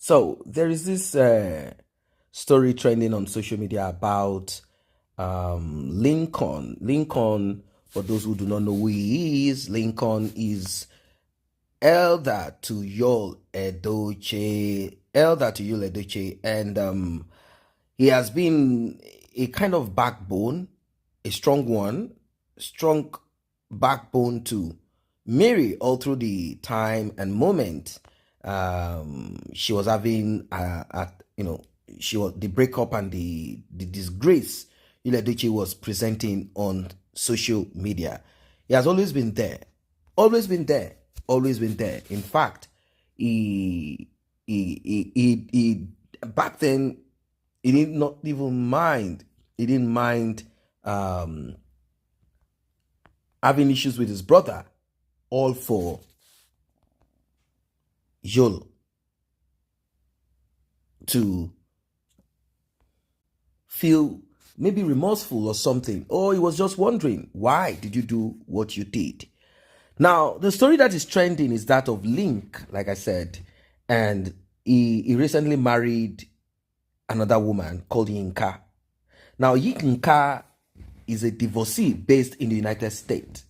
So there is this story trending on social media about Lincoln. Lincoln, for those who do not know who he is, Lincoln is elder to Yul Edochie, and he has been a kind of backbone, a strong backbone to Mary all through the time and moment she was having she was the breakup and the disgrace Yul Edochie was presenting on social media. He has always been there, always been there, always been there. In fact, he back then he did not even mind. He didn't mind having issues with his brother, all for Yul to feel maybe remorseful or something, or he was just wondering, why did you do what you did? Now, the story that is trending is that of Linc, like I said, and he recently married another woman called Yinka. Now, Yinka is a divorcee based in the United States,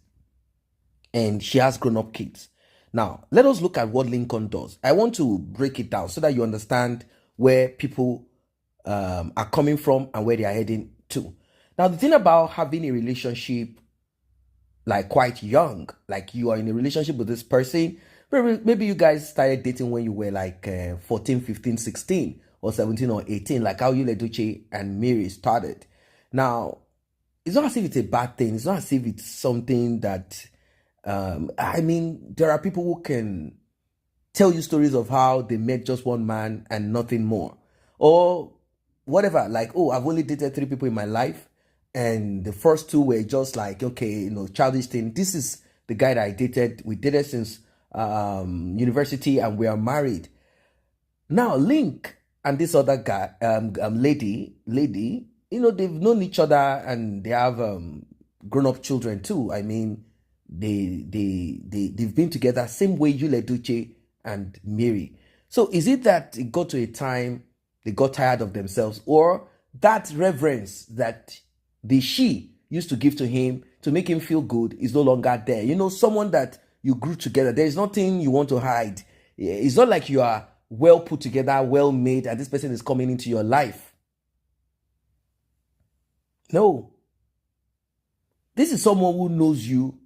and she has grown-up kids. Now, let us look at what Lincoln does. I want to break it down so that you understand where people are coming from and where they are heading to. Now, the thing about having a relationship like quite young, like you are in a relationship with this person, maybe you guys started dating when you were like 14, 15, 16 or 17 or 18, like how Yul Edochie and Mary started. Now, it's not as if it's a bad thing. It's not as if it's something that, there are people who can tell you stories of how they met just one man and nothing more. Or whatever, like, oh, I've only dated 3 people in my life, and the first 2 were just like, okay, childish thing. This is the guy that I dated. We dated since university, and we are married. Now, Linc and this other guy, lady, they've known each other and they have grown-up children too. I mean, they've been together same way Yul Edochie and Mary. So is it that it got to a time they got tired of themselves, or that reverence that she used to give to him to make him feel good is no longer there? Someone that you grew together, there is nothing you want to hide. It's not like you are well put together, well made, and this person is coming into your life. No. This is someone who knows you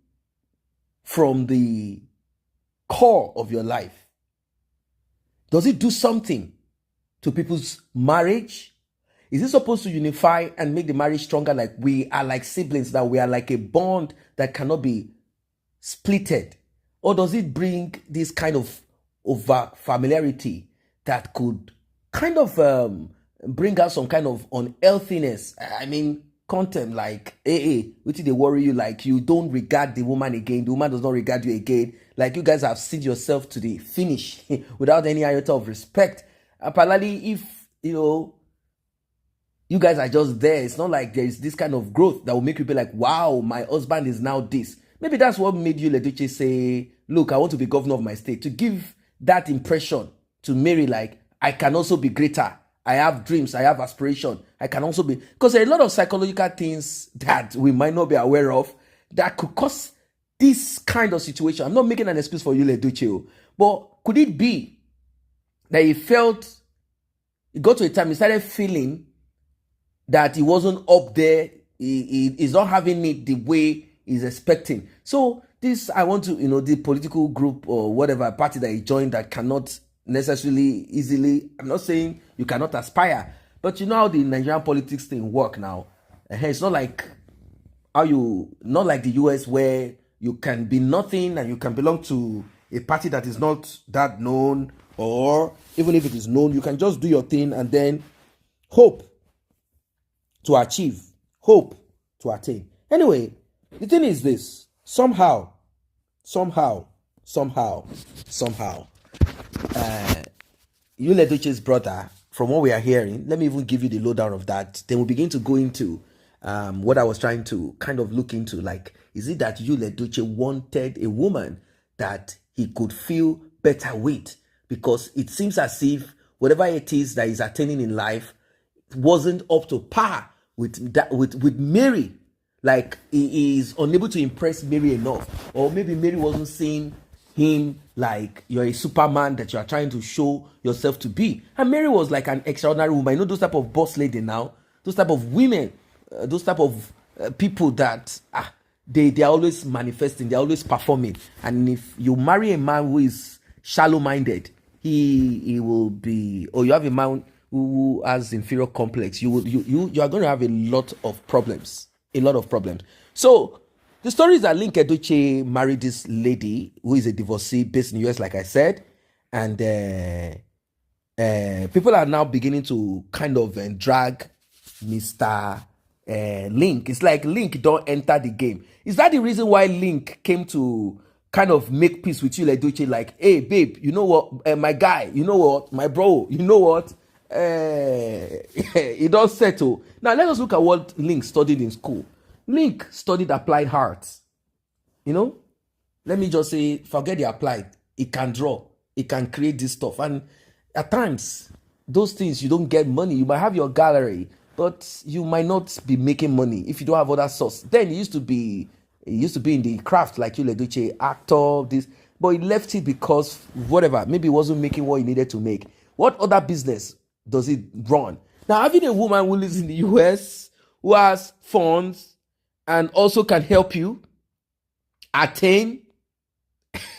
from the core of your life. Does it do something to people's marriage? Is it supposed to unify and make the marriage stronger, like we are like siblings, that we are like a bond that cannot be splitted? Or does it bring this kind of over familiarity that could kind of bring out some kind of unhealthiness? I mean, content like, which they worry you, like you don't regard the woman again, the woman does not regard you again, like you guys have seen yourself to the finish without any iota of respect. Apparently, if you guys are just there, it's not like there's this kind of growth that will make you be like, wow, my husband is now this. Maybe that's what made Yul Edochie say, look, I want to be governor of my state, to give that impression to Mary, like, I can also be greater. I have dreams, I have aspiration. I can also be, because there are a lot of psychological things that we might not be aware of that could cause this kind of situation. I'm not making an excuse for Yul Edochie, but could it be that he got to a time he started feeling that he wasn't up there, he's not having it the way he's expecting. So this, I want to, the political group or whatever party that he joined that cannot necessarily easily, I'm not saying you cannot aspire, but you know how the Nigerian politics thing work now. It's not like not like the US, where you can be nothing and you can belong to a party that is not that known, or even if it is known, you can just do your thing and then hope to achieve, hope to attain. Anyway, the thing is this: somehow, Yul Edochie's brother, from what we are hearing, let me even give you the lowdown of that. Then we'll begin to go into what I was trying to kind of look into. Like, is it that Yul Edochie wanted a woman that he could feel better with? Because it seems as if whatever it is that he's attaining in life wasn't up to par with that with Mary. Like he is unable to impress Mary enough, or maybe Mary wasn't seeing him like you're a superman that you are trying to show yourself to be. And Mary was like an extraordinary woman. You know those type of boss lady now, those type of women, those type of people that they are always manifesting, they're always performing. And if you marry a man who is shallow-minded, he will be, or you have a man who has inferior complex, you are going to have a lot of problems. So the story is that Linc Edochie married this lady who is a divorcee based in the US, like I said, and people are now beginning to kind of drag Mr. Linc. It's like Linc don't enter the game. Is that the reason why Linc came to kind of make peace with you, Edochie? Like, hey, babe, you know what? My guy, you know what? My bro, you know what? It does settle. Now, let us look at what Linc studied in school. Linc studied applied arts. You know, let me just say, forget the applied. It can draw. It can create this stuff. And at times, those things, you don't get money. You might have your gallery, but you might not be making money if you don't have other source. Then it used to be in the craft, like you, Edochie, actor, this. But he left it because whatever, maybe he wasn't making what he needed to make. What other business does it run? Now, having a woman who lives in the US, who has funds, and also can help you attain.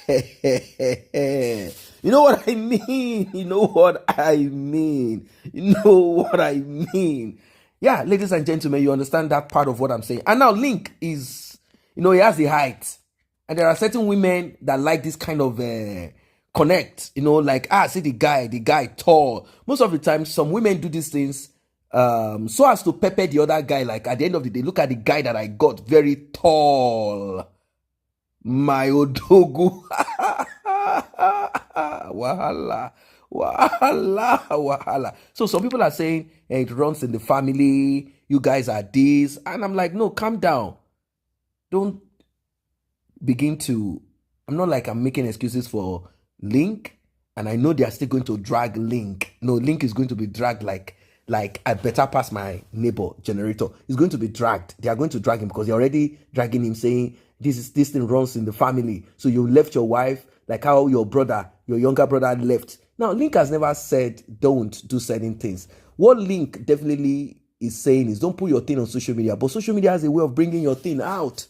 You know what I mean? Yeah, ladies and gentlemen, you understand that part of what I'm saying. And now Linc is, he has the height. And there are certain women that like this kind of connect, like, see the guy tall. Most of the time, some women do these things so as to pepper the other guy. Like at the end of the day, look at the guy that I got, very tall. My odogu. Wahala. So some people are saying it runs in the family. You guys are this. And I'm like, no, calm down. Don't begin to, I'm not like I'm making excuses for Linc. And I know they are still going to drag Linc. No, Linc is going to be dragged like I better pass my neighbor generator. He's going to be dragged. They are going to drag him because they're already dragging him, saying this thing runs in the family. So you left your wife, like how your younger brother left. Now, Linc has never said don't do certain things. What Linc definitely is saying is don't put your thing on social media. But social media has a way of bringing your thing out.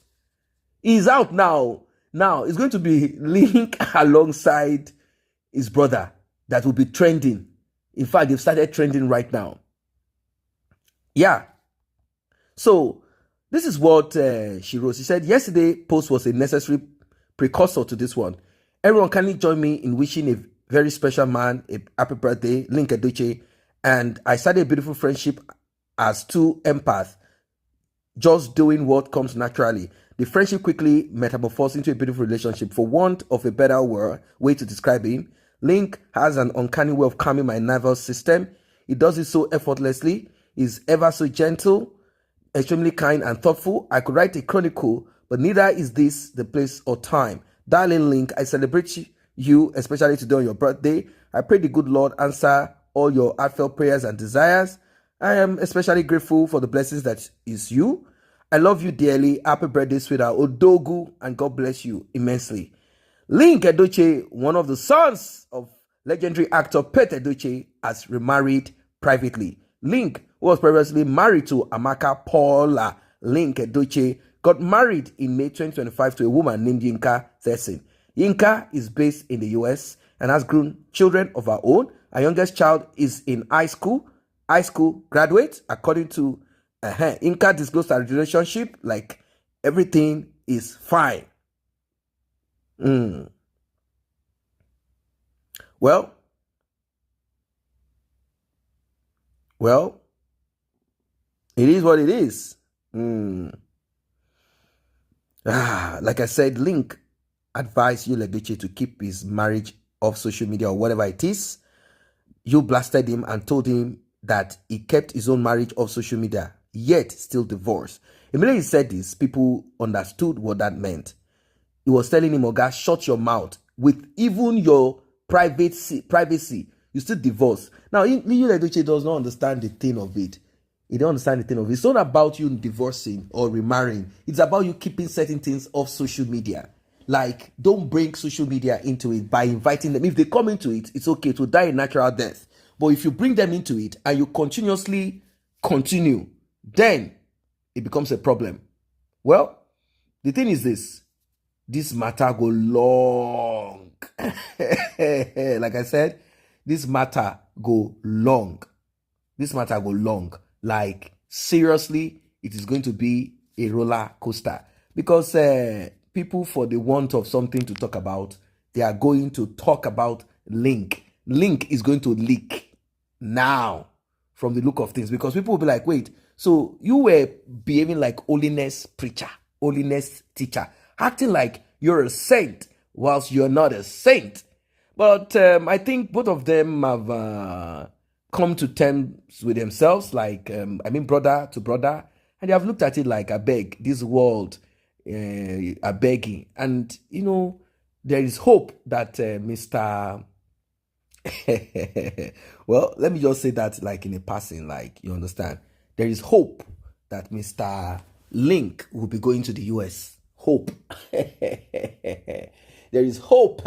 He's out now. Now, it's going to be Linc alongside his brother that will be trending. In fact, they've started trending right now. Yeah. So, this is what she wrote. She said, yesterday post was a necessary precursor to this one. Everyone, kindly join me in wishing a very special man a happy birthday, Linc Edochie. And I started a beautiful friendship as two empaths, just doing what comes naturally. The friendship quickly metamorphosed into a beautiful relationship. For want of a better way to describe him, Linc has an uncanny way of calming my nervous system. He does it so effortlessly. He's ever so gentle, extremely kind and thoughtful. I could write a chronicle, but neither is this the place or time. Darling Linc, I celebrate you, especially today on your birthday. I pray the good Lord answer all your heartfelt prayers and desires. I am especially grateful for the blessings that is you. I love you dearly. Happy birthday, sweetheart. Odogu, and God bless you immensely. Linc Edochie, one of the sons of legendary actor Pete Edochie, has remarried privately. Linc, who was previously married to Amaka Paula Linc Edochie, got married in May 2025 to a woman named Yinka Thessin. Yinka is based in the US and has grown children of her own. Her youngest child is in high school graduate. According to Yinka disclosed her relationship, like everything is fine. Well, it is what it is. Like I said, Linc advised you, Edochie, to keep his marriage off social media or whatever it is. You blasted him and told him that he kept his own marriage off social media, yet still divorced. Immediately he said this, people understood what that meant. He was telling him, Oga, shut your mouth. With even your privacy, You still divorce. Now, you Edochie does not understand the thing of it. You don't understand the thing of it. It's not about you divorcing or remarrying. It's about you keeping certain things off social media. Like, don't bring social media into it by inviting them. If they come into it, it's okay to die a natural death. But if you bring them into it and you continuously continue, then it becomes a problem. Well, the thing is this matter go long. Like I said, this matter go long. This matter go long. Like, seriously, it is going to be a roller coaster. Because people, for the want of something to talk about, they are going to talk about Linc. Linc is going to leak now from the look of things. Because people will be like, wait, so you were behaving like holiness preacher, holiness teacher, acting like you're a saint whilst you're not a saint. But I think both of them have come to terms with themselves, like, brother to brother, and they have looked at it like, I beg, this world are begging. And, there is hope that Mr. Well, let me just say that like in a passing, like, you understand. There is hope that Mr. Linc will be going to the US. Hope. There is hope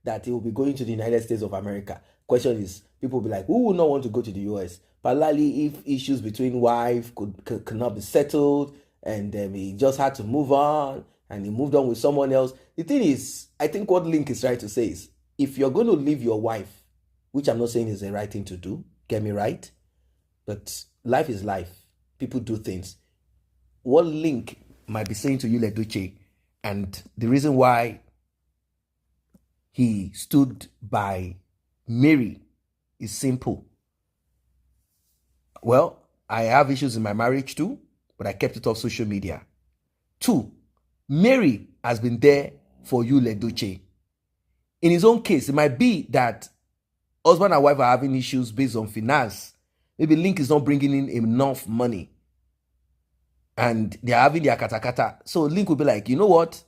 that he will be going to the United States of America. Question is, people will be like, who would not want to go to the US? Particularly if issues between wife could not be settled, and he just had to move on, and he moved on with someone else. The thing is, I think what Linc is trying to say is, if you're going to leave your wife, which I'm not saying is the right thing to do, get me right, but life is life. People do things. What Linc might be saying to you, Edochie, and the reason why he stood by Mary is simple. Well, I have issues in my marriage too, but I kept it off social media. 2, Mary has been there for you, Edochie. In his own case, it might be that husband and wife are having issues based on finance. Maybe Linc is not bringing in enough money, and they are having their katakata. So Linc will be like, you know what?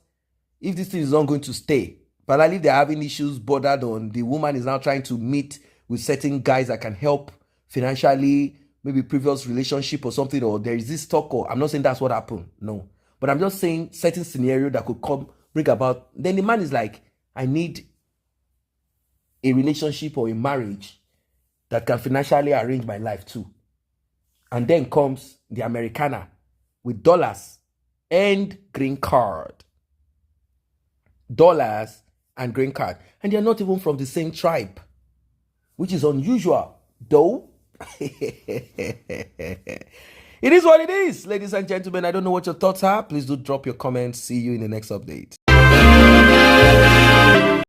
If this thing is not going to stay, but if they're having issues bordered on, the woman is now trying to meet with certain guys that can help financially, maybe previous relationship or something, or there is this talk, or I'm not saying that's what happened, no. But I'm just saying certain scenario that could bring about. Then the man is like, I need a relationship or a marriage that can financially arrange my life too. And then comes the Americana with dollars and green card. Dollars and green card. And they're not even from the same tribe, which is unusual, though. It is what it is, ladies and gentlemen. I don't know what your thoughts are. Please do drop your comments. See you in the next update.